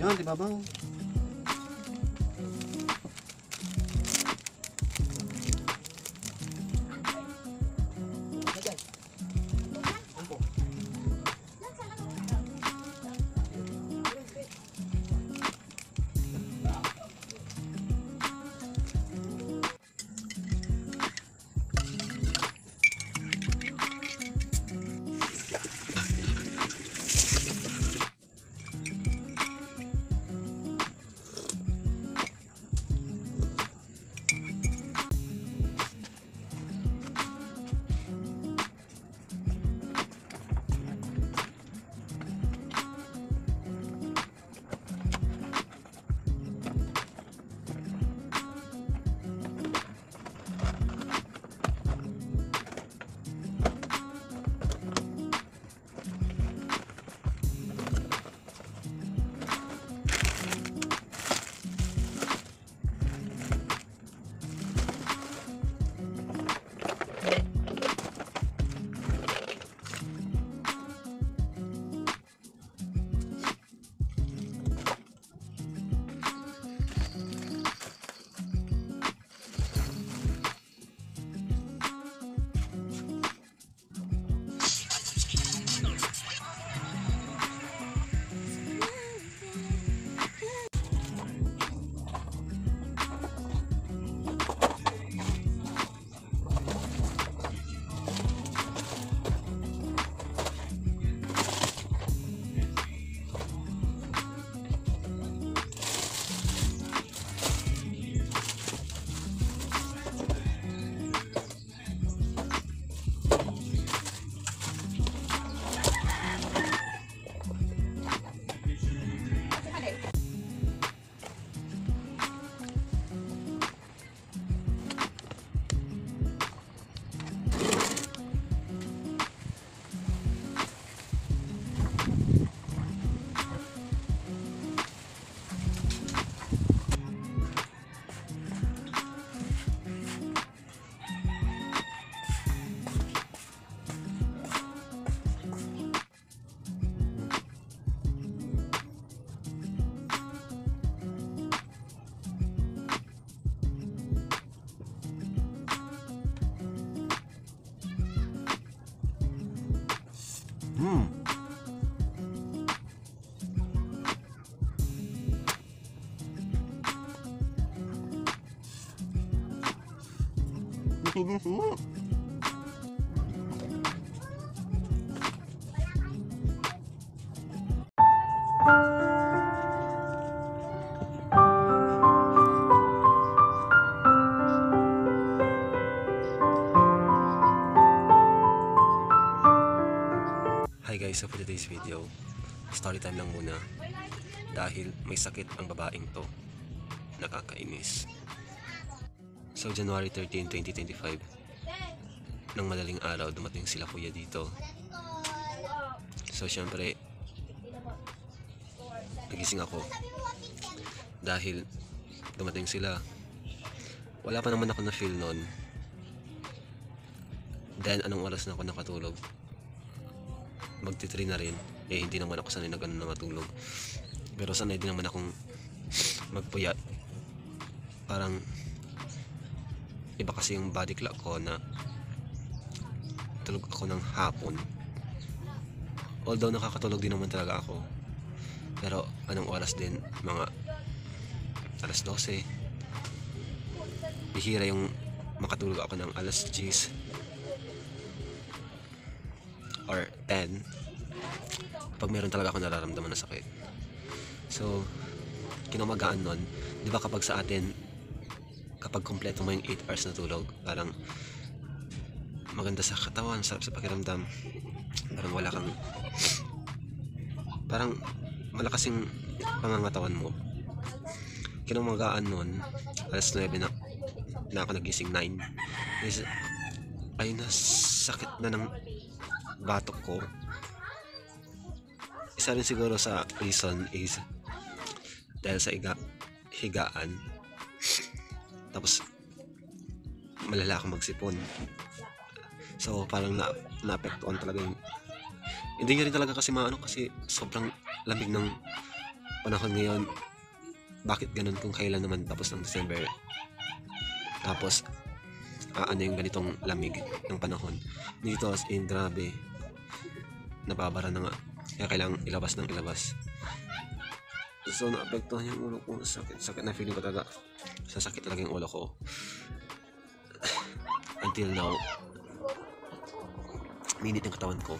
Yan, di babaw. Hi guys, so for today's video, story time lang muna dahil may sakit ang babaeng to. Nakakainis. So January 13, 2025, nang madaling araw dumating sila kuya dito. So syempre nagising ako dahil dumating sila. Wala pa naman ako na feel nun. Then anong oras na ako nakatulog? Magti-3 na rin. Hindi naman ako sanay na ganun na matulog. Pero sanay din naman akong magpuyat. Parang iba kasi yung body clock ko na tulog ako ng hapon. Although nakakatulog din naman talaga ako. Pero anong oras din? Mga alas 12. Bihira yung makatulog ako ng alas 10 or 10 pag meron talaga ako nararamdaman na sakit. So kinamagaan nun, di ba kapag sa atin kapag kompleto mo yung 8 hours na tulog, parang maganda sa katawan, sarap sa pakiramdam, parang wala kang, parang malakas yung pangangatawan mo. Kinamagaan nun, alas 9 na ako nagising. 9 is ay nasakit na ng batok ko. Isa rin siguro sa reason is dahil sa higaan. Tapos malala akong magsipon. So parang naapektuhan talaga yung, hindi niya rin talaga kasi maano kasi sobrang lamig ng panahon ngayon, bakit ganun kung kailan naman tapos ng December? Tapos, ano yung ganitong lamig ng panahon. Dito as in, grabe. Nababara na nga. Kaya kailangang ilabas ng ilabas. So, naapektuhan yung ulo ko. Sakit na feeling ko talaga. Sasakit talaga yung ulo ko. Until now, mainit yung katawan ko.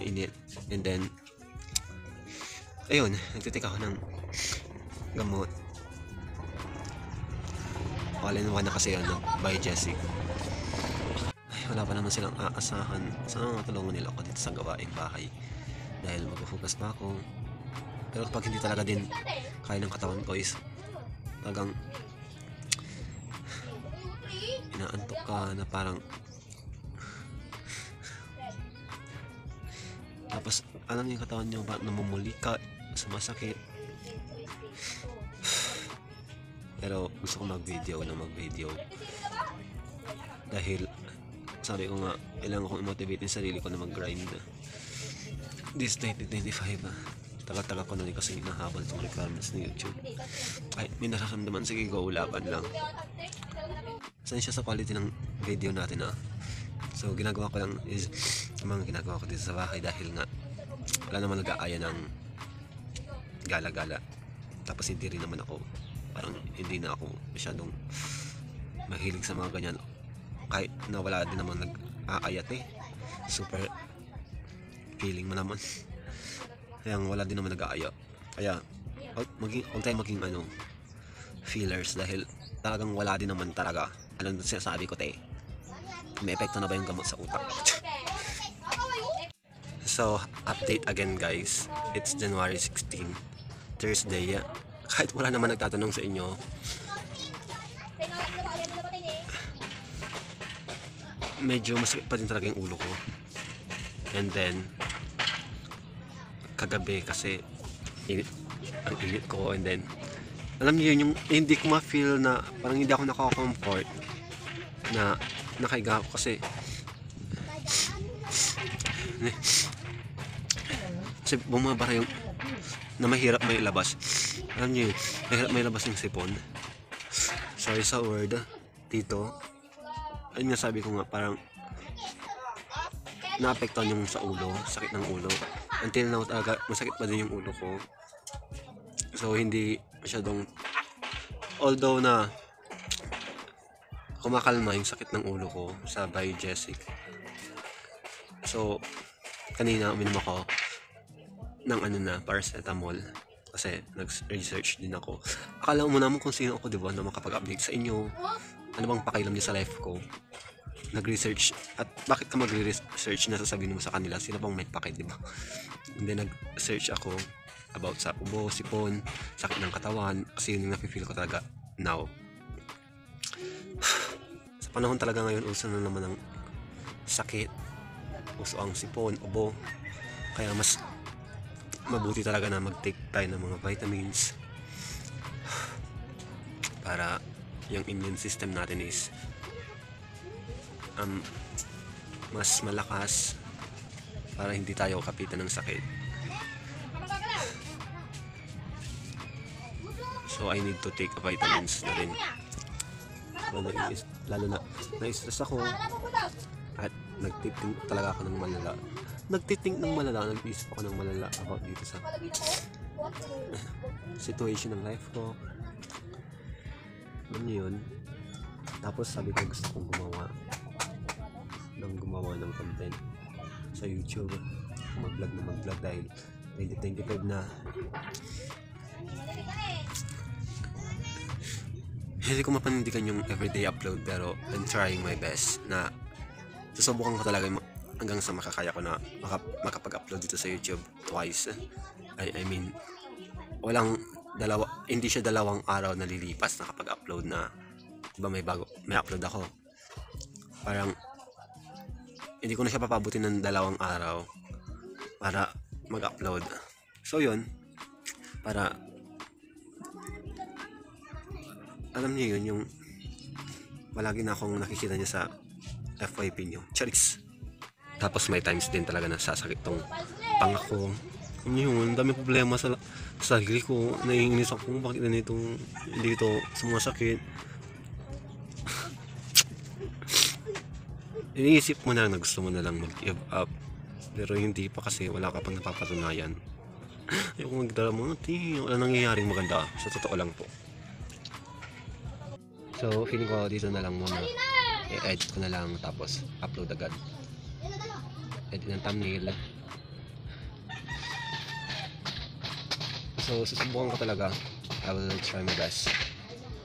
Mainit. And then, ayun, nagtitik ako ng gamot. All in one na kasi yun, by Jessie. Ay, wala pa naman silang aasahan. Sana matulungan nila ako dito sa gawaing bahay. Dahil maghuhugas pa ako. Pero kapag hindi talaga din kaya ng katawan ko is talagang inaantok ka na parang tapos alam niyo yung katawan niyo ba namumuli ka, sumasakit. Pero gusto ko mag-video dahil sabi ko nga kailangan kong i-motivate yung sarili ko na mag-grind this 2025. Tagal-tagal ko na rin kasi hinahabol itong requirements ng YouTube. Ay, may nararamdaman, sige go, laban lang. Saan siya sa quality ng video natin So ginagawa ko lang is mga ginagawa ko dito sa bahay dahil nga wala naman nag-aaya ng gala-gala. Tapos hindi rin naman ako, parang hindi na ako masyadong mahilig sa mga ganyan. Kahit na wala din naman nag-aayat super feeling mo naman. Kaya wala din naman nag-aaya. Kaya huwag tayo maging feelers dahil talagang wala din naman talaga. Alam mo sinasabi ko may epekto na ba yung gamot sa utak? So, update again guys. It's January 16, Thursday. Kahit wala naman nagtatanong sa inyo, medyo masakit pa din talaga yung ulo ko. And then, kagabi kasi ang init ko, and then alam niyo yung hindi ko ma-feel na parang hindi ako naka-comfort na nakahiga ako kasi bumabara yung na mahirap may labas. Alam niyo, mahirap may labas yung sipon. Sorry sa word dito. Ayun nga, sabi ko nga parang naapektuhan yung sa ulo, sakit ng ulo. Until now talaga masakit pa din yung ulo ko. So hindi masyadong, although na kumakalma yung sakit ng ulo ko sa Biogesic. So kanina uminom ako ng paracetamol kasi nag-research din ako. Akala mo naman kung sino ako, diba, na makapag-update sa inyo. Ano bang pakailam niya sa life ko? Nag-research. At bakit ka mag-research na sasabihin mo sa kanila? Sino bang may pake, diba? And then nag-search ako about sa ubo, sipon, sakit ng katawan, kasi yun yung nafe-feel ko talaga now. Sa panahon talaga ngayon, uso na naman ng sakit, uso ang sipon, ubo, kaya mas mabuti talaga na mag-take tayo ng mga vitamins para yung immune system natin is mas malakas, para hindi tayo kapitan ng sakit. So I need to take vitamins na rin. Lalo na na-stress ako at nagtiting talaga ako ng malala. Nag-isip ako ng malala about dito sa situation ng life ko. Ano yun? Tapos sabi ko gusto kong gumawa ng content sa YouTube. Mag-vlog dahil 2025 na. Hindi ko mapanindigan yung everyday upload, pero I'm trying my best na susubukan ko talaga hanggang sa makakaya ko na makapag-upload dito sa YouTube twice. I mean, hindi siya dalawang araw na lilipas na kapag-upload na, diba, may upload ako. Parang hindi ko na siya papabutin ng dalawang araw para mag-upload. So yun, para alam niyo yun, yung palagi na akong nakikita niya sa FYP niyo. Charis. Tapos may times din talaga na sasakit tong pangako, Yun, ang dami problema sa sarili ko. Naiinis ako bakit ganitong dito sumasakit. Iniisip mo na gusto mo na lang mag-give up. Pero hindi pa kasi wala ka pang napapatunayan. Ayoko magdrama, wala nangyayaring maganda. Sa totoo lang po. So, feeling ko dito na lang muna. I-edit ko na lang tapos upload agad. Edit ng thumbnail. So, susubukan ko talaga. I will try my best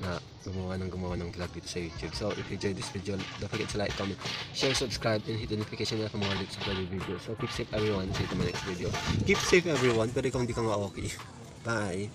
na gumawa ng vlog dito sa YouTube. So, if you enjoyed this video, don't forget to like, comment, share, subscribe, and hit the notification bell for more latest video. So, keep safe everyone. See you in my next video. Keep safe everyone, pero ikaw hindi ka nga okay. Bye!